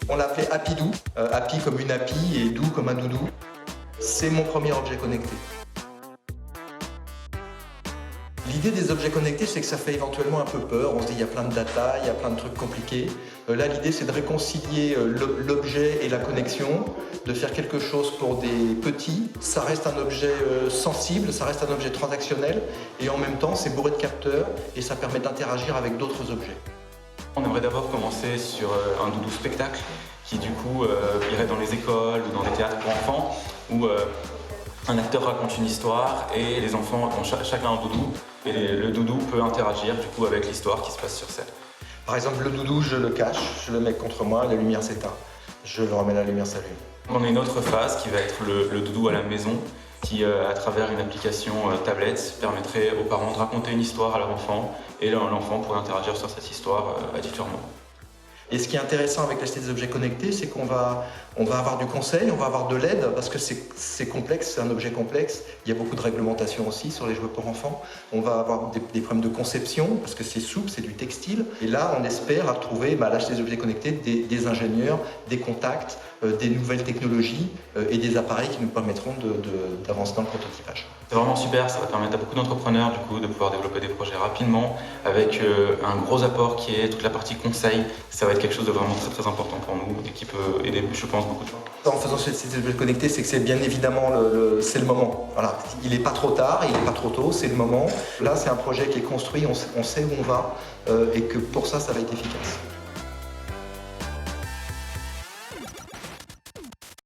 On l'a appelé Happy-Doo, happy comme une happy et doux comme un doudou. C'est mon premier objet connecté. L'idée des objets connectés, c'est que ça fait éventuellement un peu peur. On se dit il y a plein de data, il y a plein de trucs compliqués. Là, l'idée, c'est de réconcilier l'objet et la connexion, de faire quelque chose pour des petits. Ça reste un objet sensible, ça reste un objet transactionnel, et en même temps, c'est bourré de capteurs et ça permet d'interagir avec d'autres objets. On aimerait d'abord commencer sur un doudou spectacle qui du coup irait dans les écoles ou dans des théâtres pour enfants où un acteur raconte une histoire et les enfants ont chacun un doudou et le doudou peut interagir du coup avec l'histoire qui se passe sur scène. Par exemple, le doudou, je le cache, je le mets contre moi, la lumière s'éteint. Je le remets, la lumière s'allume. On a une autre phase qui va être le doudou à la maison qui, à travers une application tablette, permettrait aux parents de raconter une histoire à leur enfant et l'enfant pourrait interagir sur cette histoire à différents moments. Et ce qui est intéressant avec l'acheter des objets connectés, c'est qu'on va avoir du conseil, on va avoir de l'aide, parce que c'est complexe, c'est un objet complexe. Il y a beaucoup de réglementation aussi sur les jouets pour enfants. On va avoir des problèmes de conception, parce que c'est souple, c'est du textile. Et là, on espère trouver, à l'acheter des objets connectés, des ingénieurs, des contacts, des nouvelles technologies et des appareils qui nous permettront d'avancer dans le prototypage. C'est vraiment super, ça va permettre à beaucoup d'entrepreneurs du coup de pouvoir développer des projets rapidement avec un gros apport qui est toute la partie conseil. Ça va être quelque chose de vraiment très très important pour nous et qui peut aider, je pense, beaucoup de gens. En faisant ces objets connectés, c'est que c'est bien évidemment c'est le moment. Voilà. Il n'est pas trop tard, il n'est pas trop tôt, c'est le moment. Là, c'est un projet qui est construit, on sait où on va et que pour ça, ça va être efficace.